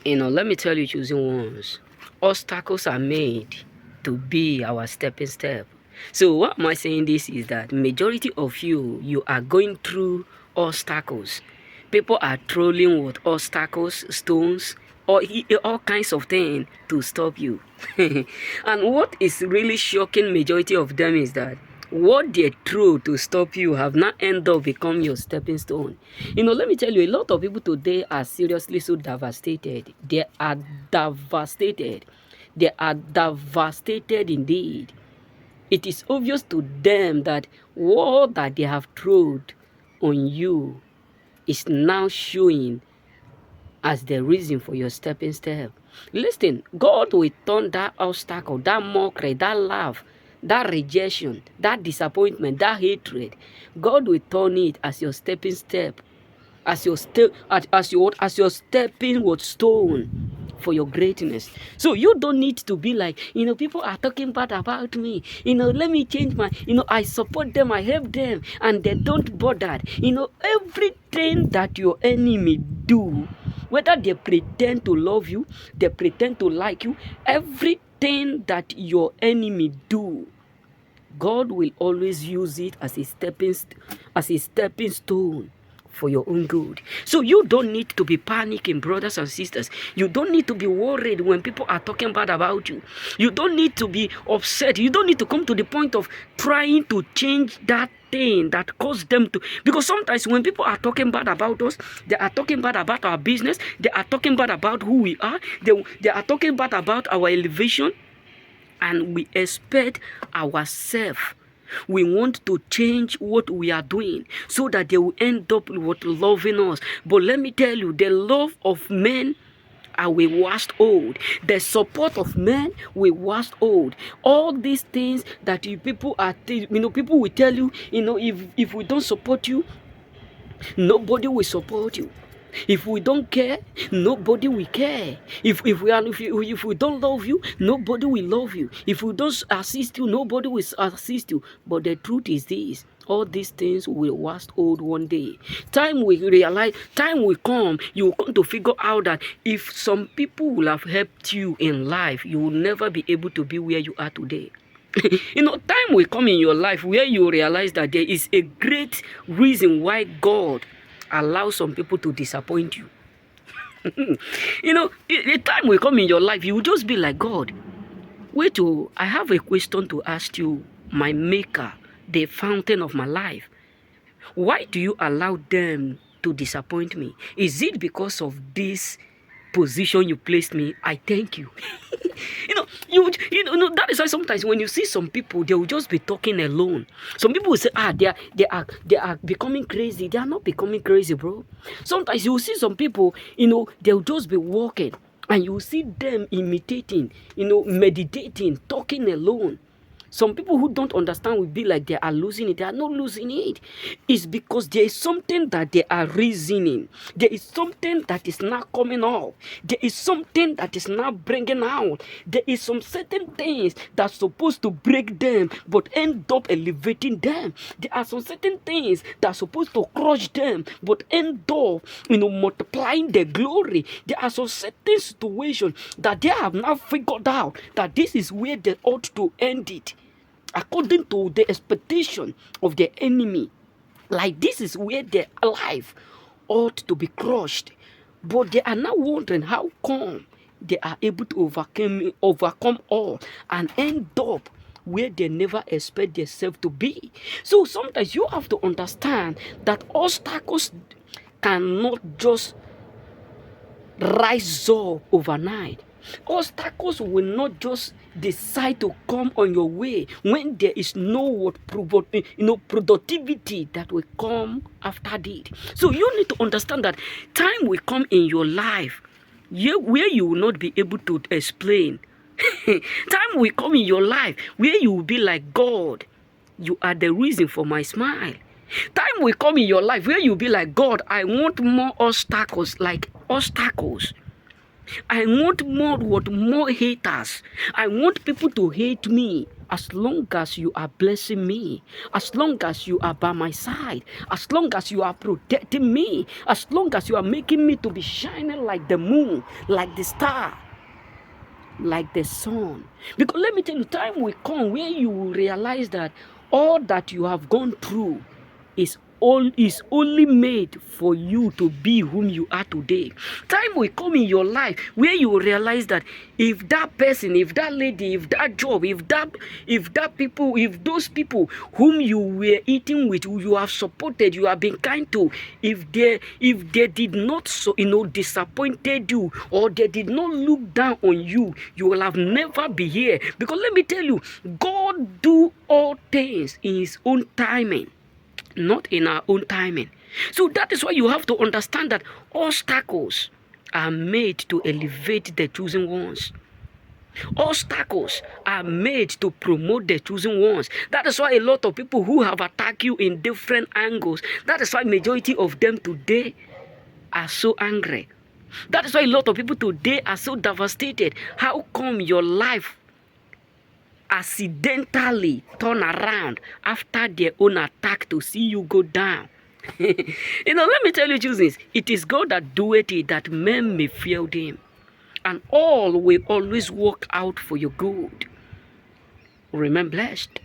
Let me tell you choosing ones. Obstacles are made to be our stepping step. So what am I saying this is that majority of you are going through obstacles. People are trolling with obstacles, stones, or all kinds of things to stop you. And what is really shocking majority of them is that what they threw to stop you have not ended up become your stepping stone. Let me tell you, a lot of people today are seriously so devastated. They are devastated. They are devastated indeed. It is obvious to them that what that they have thrown on you is now showing as the reason for your stepping step. Listen, God will turn that obstacle, that mockery, that laugh, that rejection, that disappointment, that hatred. God will turn it as your stepping step, as your stepping with stone for your greatness. So you don't need to be like, people are talking bad about me. Let me change my, I support them, I help them, and they don't bother. Everything that your enemy do, whether they pretend to love you, they pretend to like you, everything that your enemy do, God will always use it as a stepping stone for your own good. So you don't need to be panicking, brothers and sisters. You don't need to be worried when people are talking bad about you. You don't need to be upset. You don't need to come to the point of trying to change that thing that caused them to, because sometimes when people are talking bad about us, they are talking bad about our business, they are talking bad about who we are, they are talking bad about our elevation, and we expect ourselves, we want to change what we are doing so that they will end up with loving us. But let me tell you, the love of men will wax old. The support of men will wax old. All these things that people are, people will tell you, if we don't support you, nobody will support you. If we don't care, nobody will care. If we don't love you, nobody will love you. If we don't assist you, nobody will assist you. But the truth is this: all these things will wax old one day. Time will realize, time will come, you will come to figure out that if some people will have helped you in life, you will never be able to be where you are today. Time will come in your life where you realize that there is a great reason why God allows some people to disappoint you. The time will come in your life, you will just be like, God, wait, I have a question to ask you, my maker, the fountain of my life. Why do you allow them to disappoint me? Is it because of this position you placed me? I thank you. That is why sometimes when you see some people, they will just be talking alone. Some people will say, they are becoming crazy. They are not becoming crazy, bro. Sometimes you will see some people, they'll just be walking, and you will see them imitating, meditating, talking alone. Some people who don't understand will be like they are losing it. They are not losing it. It's because there is something that they are reasoning. There is something that is not coming out. There is something that is not bringing out. There is some certain things that's supposed to break them but end up elevating them. There are some certain things that are supposed to crush them but end up, multiplying their glory. There are some certain situations that they have not figured out that this is where they ought to end it, according to the expectation of the enemy. Like, this is where their life ought to be crushed. But they are now wondering how come they are able to overcome all and end up where they never expect themselves to be. So sometimes you have to understand that obstacles cannot just rise up overnight. Obstacles will not just decide to come on your way when there is no productivity that will come after it. So you need to understand that time will come in your life where you will not be able to explain. Time will come in your life where you will be like, God, you are the reason for my smile. Time will come in your life where you'll be like, God, I want more obstacles, like obstacles. I want more haters. I want people to hate me. as long as you are blessing me, as long as you are by my side, as long as you are protecting me, as long as you are making me to be shining like the moon, like the star, like the sun. Because let me tell you, time will come where you will realize that all that you have gone through is only made for you to be whom you are today. Time will come in your life where you will realize that if that person, if that lady, if that job, if that people, if those people whom you were eating with, who you have supported, you have been kind to, if they did not disappointed you, or they did not look down on you, you will have never be here. Because let me tell you, God do all things in his own timing, not in our own timing. So that is why you have to understand that obstacles are made to elevate the chosen ones. Obstacles are made to promote the chosen ones. That is why a lot of people who have attacked you in different angles, that is why majority of them today are so angry. That is why a lot of people today are so devastated. How come your life accidentally turn around after their own attack to see you go down? Let me tell you, choosings, it is God that doeth it, that men may fear him, and all will always work out for your good. Remain blessed.